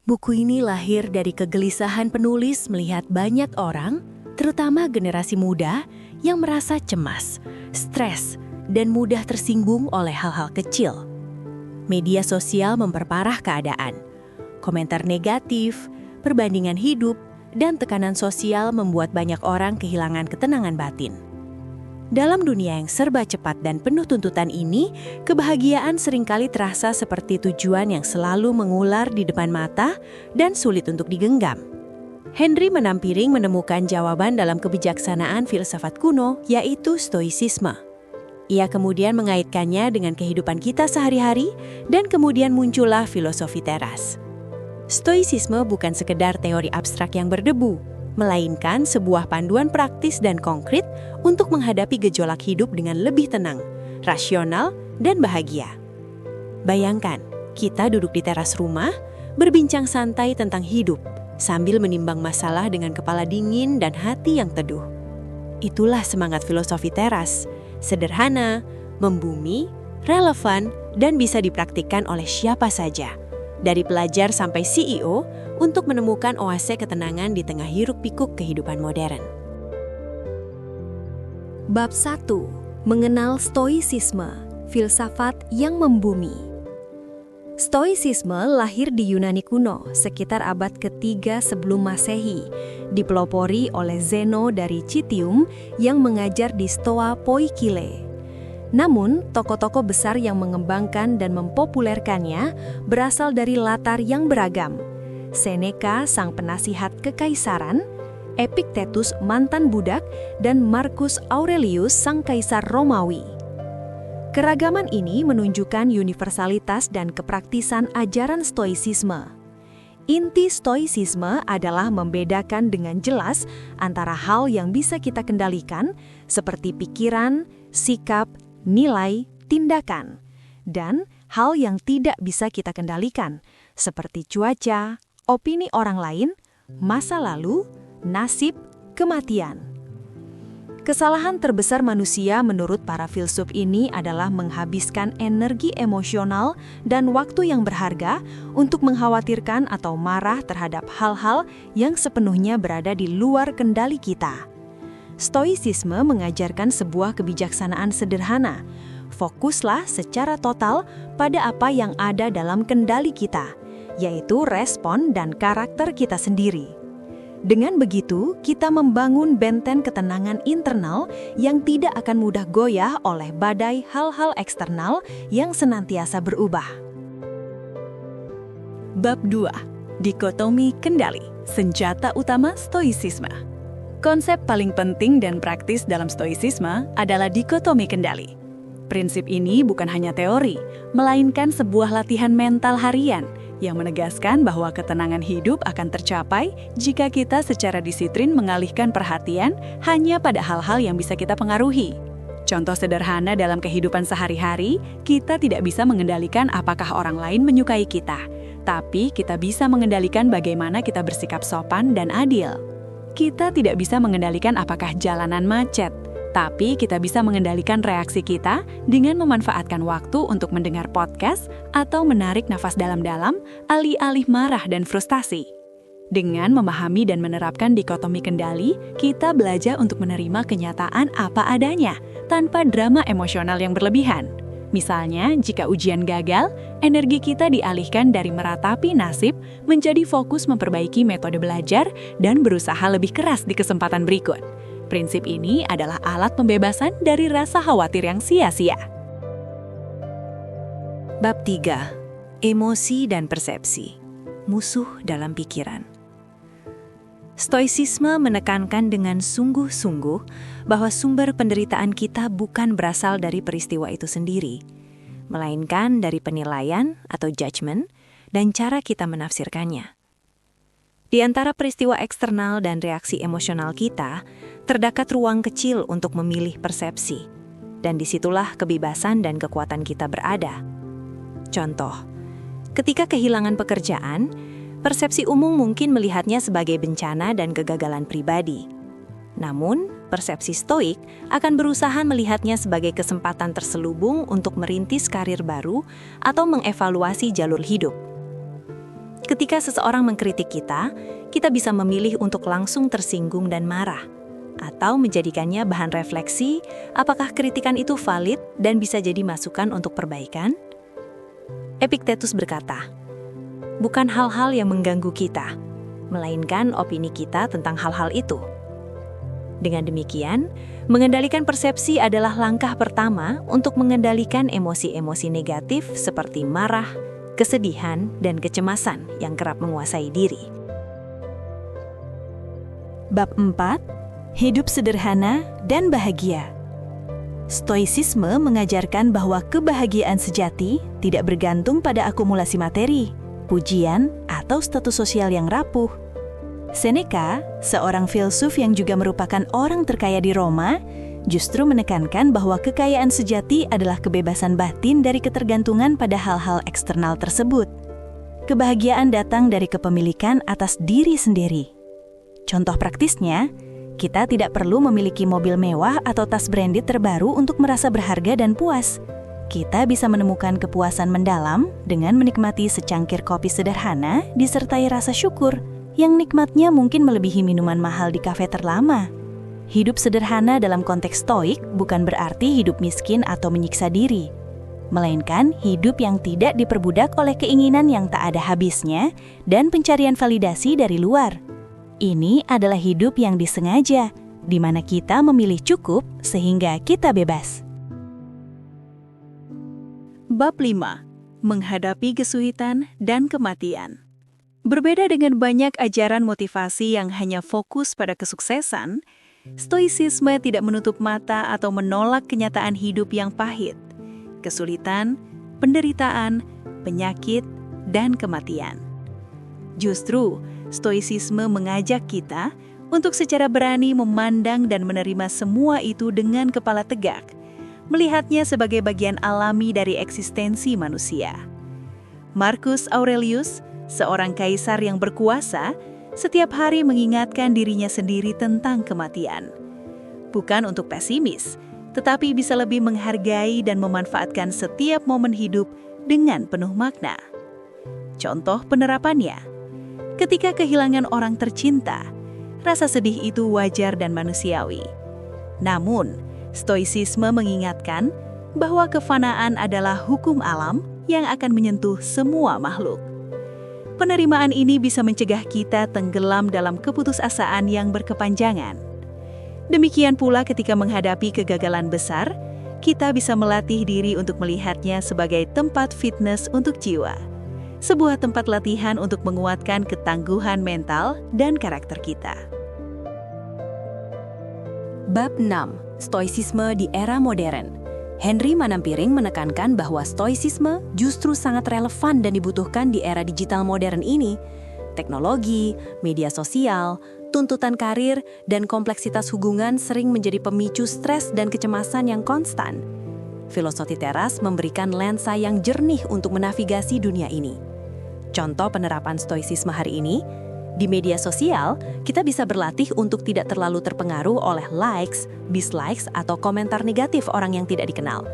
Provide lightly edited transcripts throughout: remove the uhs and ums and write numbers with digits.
Buku ini lahir dari kegelisahan penulis melihat banyak orang, terutama generasi muda, yang merasa cemas, stres, dan mudah tersinggung oleh hal-hal kecil. Media sosial memperparah keadaan. Komentar negatif, perbandingan hidup, dan tekanan sosial membuat banyak orang kehilangan ketenangan batin. Dalam dunia yang serba cepat dan penuh tuntutan ini, kebahagiaan seringkali terasa seperti tujuan yang selalu mengular di depan mata dan sulit untuk digenggam. Henry Menampiring menemukan jawaban dalam kebijaksanaan filsafat kuno, yaitu stoicisme. Ia kemudian mengaitkannya dengan kehidupan kita sehari-hari, dan kemudian muncullah filosofi teras. Stoicisme bukan sekedar teori abstrak yang berdebu, melainkan sebuah panduan praktis dan konkret untuk menghadapi gejolak hidup dengan lebih tenang, rasional, dan bahagia. Bayangkan, kita duduk di teras rumah, berbincang santai tentang hidup, sambil menimbang masalah dengan kepala dingin dan hati yang teduh. Itulah semangat filosofi teras, sederhana, membumi, relevan, dan bisa dipraktikkan oleh siapa saja, dari pelajar sampai CEO, untuk menemukan oase ketenangan di tengah hiruk-pikuk kehidupan modern. Bab 1. Mengenal Stoicisme, filsafat yang membumi. Stoicisme lahir di Yunani kuno sekitar abad ke-3 sebelum Masehi, dipelopori oleh Zeno dari Citium yang mengajar di Stoa Poikile. Namun, tokoh-tokoh besar yang mengembangkan dan mempopulerkannya berasal dari latar yang beragam. Seneca, sang penasihat kekaisaran, Epictetus, mantan budak, dan Marcus Aurelius, sang kaisar Romawi. Keragaman ini menunjukkan universalitas dan kepraktisan ajaran Stoicisme. Inti Stoicisme adalah membedakan dengan jelas antara hal yang bisa kita kendalikan, seperti pikiran, sikap, nilai, tindakan, dan hal yang tidak bisa kita kendalikan, seperti cuaca, opini orang lain, masa lalu, nasib, kematian. Kesalahan terbesar manusia menurut para filsuf ini adalah menghabiskan energi emosional dan waktu yang berharga untuk mengkhawatirkan atau marah terhadap hal-hal yang sepenuhnya berada di luar kendali kita. Stoicisme mengajarkan sebuah kebijaksanaan sederhana. Fokuslah secara total pada apa yang ada dalam kendali kita, yaitu respon dan karakter kita sendiri. Dengan begitu, kita membangun benteng ketenangan internal yang tidak akan mudah goyah oleh badai hal-hal eksternal yang senantiasa berubah. Bab 2. Dikotomi kendali, senjata utama Stoicisme. Konsep paling penting dan praktis dalam Stoicisme adalah dikotomi kendali. Prinsip ini bukan hanya teori, melainkan sebuah latihan mental harian yang menegaskan bahwa ketenangan hidup akan tercapai jika kita secara disiplin mengalihkan perhatian hanya pada hal-hal yang bisa kita pengaruhi. Contoh sederhana dalam kehidupan sehari-hari, kita tidak bisa mengendalikan apakah orang lain menyukai kita, tapi kita bisa mengendalikan bagaimana kita bersikap sopan dan adil. Kita tidak bisa mengendalikan apakah jalanan macet, tapi kita bisa mengendalikan reaksi kita dengan memanfaatkan waktu untuk mendengar podcast atau menarik nafas dalam-dalam alih-alih marah dan frustasi. Dengan memahami dan menerapkan dikotomi kendali, kita belajar untuk menerima kenyataan apa adanya, tanpa drama emosional yang berlebihan. Misalnya, jika ujian gagal, energi kita dialihkan dari meratapi nasib menjadi fokus memperbaiki metode belajar dan berusaha lebih keras di kesempatan berikut. Prinsip ini adalah alat pembebasan dari rasa khawatir yang sia-sia. Bab 3. Emosi dan persepsi. Musuh dalam pikiran. Stoicisme menekankan dengan sungguh-sungguh bahwa sumber penderitaan kita bukan berasal dari peristiwa itu sendiri, melainkan dari penilaian atau judgment dan cara kita menafsirkannya. Di antara peristiwa eksternal dan reaksi emosional kita, terdapat ruang kecil untuk memilih persepsi, dan disitulah kebebasan dan kekuatan kita berada. Contoh, ketika kehilangan pekerjaan, persepsi umum mungkin melihatnya sebagai bencana dan kegagalan pribadi. Namun, persepsi stoik akan berusaha melihatnya sebagai kesempatan terselubung untuk merintis karir baru atau mengevaluasi jalur hidup. Ketika seseorang mengkritik kita, kita bisa memilih untuk langsung tersinggung dan marah, atau menjadikannya bahan refleksi apakah kritikan itu valid dan bisa jadi masukan untuk perbaikan. Epictetus berkata, bukan hal-hal yang mengganggu kita, melainkan opini kita tentang hal-hal itu. Dengan demikian, mengendalikan persepsi adalah langkah pertama untuk mengendalikan emosi-emosi negatif seperti marah, kesedihan, dan kecemasan yang kerap menguasai diri. Bab 4. Hidup sederhana dan bahagia. Stoicisme mengajarkan bahwa kebahagiaan sejati tidak bergantung pada akumulasi materi, pujian, atau status sosial yang rapuh. Seneca, seorang filsuf yang juga merupakan orang terkaya di Roma, justru menekankan bahwa kekayaan sejati adalah kebebasan batin dari ketergantungan pada hal-hal eksternal tersebut. Kebahagiaan datang dari kepemilikan atas diri sendiri. Contoh praktisnya, kita tidak perlu memiliki mobil mewah atau tas branded terbaru untuk merasa berharga dan puas. Kita bisa menemukan kepuasan mendalam dengan menikmati secangkir kopi sederhana disertai rasa syukur, yang nikmatnya mungkin melebihi minuman mahal di kafe terlama. Hidup sederhana dalam konteks stoik bukan berarti hidup miskin atau menyiksa diri, melainkan hidup yang tidak diperbudak oleh keinginan yang tak ada habisnya dan pencarian validasi dari luar. Ini adalah hidup yang disengaja, di mana kita memilih cukup sehingga kita bebas. Bab 5. Menghadapi kesulitan dan kematian. Berbeda dengan banyak ajaran motivasi yang hanya fokus pada kesuksesan, Stoicisme tidak menutup mata atau menolak kenyataan hidup yang pahit, kesulitan, penderitaan, penyakit, dan kematian. Justru, Stoicisme mengajak kita untuk secara berani memandang dan menerima semua itu dengan kepala tegak, melihatnya sebagai bagian alami dari eksistensi manusia. Marcus Aurelius, seorang kaisar yang berkuasa, setiap hari mengingatkan dirinya sendiri tentang kematian. Bukan untuk pesimis, tetapi bisa lebih menghargai dan memanfaatkan setiap momen hidup dengan penuh makna. Contoh penerapannya, ketika kehilangan orang tercinta, rasa sedih itu wajar dan manusiawi. Namun, Stoicisme mengingatkan bahwa kefanaan adalah hukum alam yang akan menyentuh semua makhluk. Penerimaan ini bisa mencegah kita tenggelam dalam keputusasaan yang berkepanjangan. Demikian pula ketika menghadapi kegagalan besar, kita bisa melatih diri untuk melihatnya sebagai tempat fitness untuk jiwa. Sebuah tempat latihan untuk menguatkan ketangguhan mental dan karakter kita. Bab 6. Stoicisme di era modern. Henry Manampiring menekankan bahwa stoicisme justru sangat relevan dan dibutuhkan di era digital modern ini. Teknologi, media sosial, tuntutan karir, dan kompleksitas hubungan sering menjadi pemicu stres dan kecemasan yang konstan. Filosofi teras memberikan lensa yang jernih untuk menavigasi dunia ini. Contoh penerapan stoicisme hari ini, di media sosial, kita bisa berlatih untuk tidak terlalu terpengaruh oleh likes, dislikes, atau komentar negatif orang yang tidak dikenal.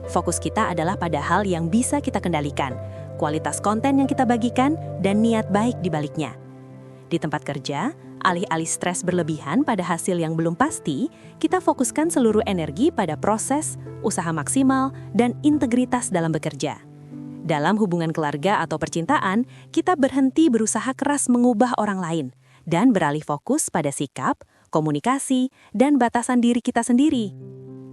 Fokus kita adalah pada hal yang bisa kita kendalikan, kualitas konten yang kita bagikan, dan niat baik di baliknya. Di tempat kerja, alih-alih stres berlebihan pada hasil yang belum pasti, kita fokuskan seluruh energi pada proses, usaha maksimal, dan integritas dalam bekerja. Dalam hubungan keluarga atau percintaan, kita berhenti berusaha keras mengubah orang lain dan beralih fokus pada sikap, komunikasi, dan batasan diri kita sendiri.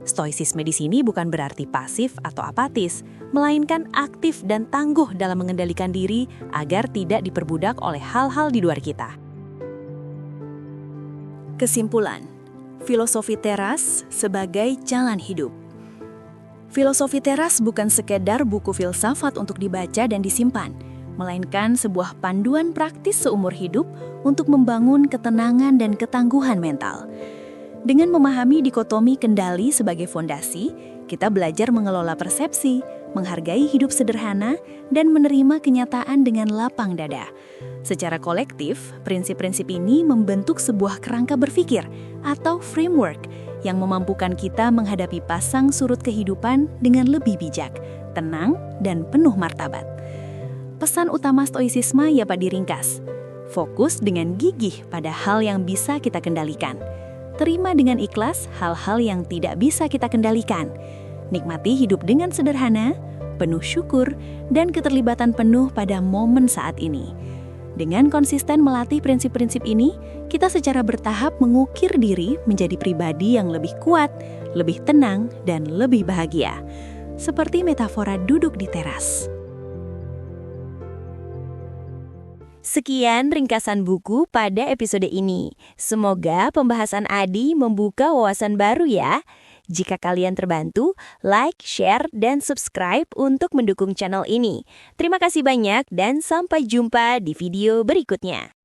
Stoicisme di sini bukan berarti pasif atau apatis, melainkan aktif dan tangguh dalam mengendalikan diri agar tidak diperbudak oleh hal-hal di luar kita. Kesimpulan, filosofi teras sebagai jalan hidup. Filosofi teras bukan sekedar buku filsafat untuk dibaca dan disimpan, melainkan sebuah panduan praktis seumur hidup untuk membangun ketenangan dan ketangguhan mental. Dengan memahami dikotomi kendali sebagai fondasi, kita belajar mengelola persepsi, menghargai hidup sederhana, dan menerima kenyataan dengan lapang dada. Secara kolektif, prinsip-prinsip ini membentuk sebuah kerangka berpikir atau framework yang memampukan kita menghadapi pasang surut kehidupan dengan lebih bijak, tenang, dan penuh martabat. Pesan utama stoisisme dapat diringkas. Fokus dengan gigih pada hal yang bisa kita kendalikan. Terima dengan ikhlas hal-hal yang tidak bisa kita kendalikan. Nikmati hidup dengan sederhana, penuh syukur, dan keterlibatan penuh pada momen saat ini. Dengan konsisten melatih prinsip-prinsip ini, kita secara bertahap mengukir diri menjadi pribadi yang lebih kuat, lebih tenang, dan lebih bahagia. Seperti metafora duduk di teras. Sekian ringkasan buku pada episode ini. Semoga pembahasan Adi membuka wawasan baru ya. Jika kalian terbantu, like, share, dan subscribe untuk mendukung channel ini. Terima kasih banyak dan sampai jumpa di video berikutnya.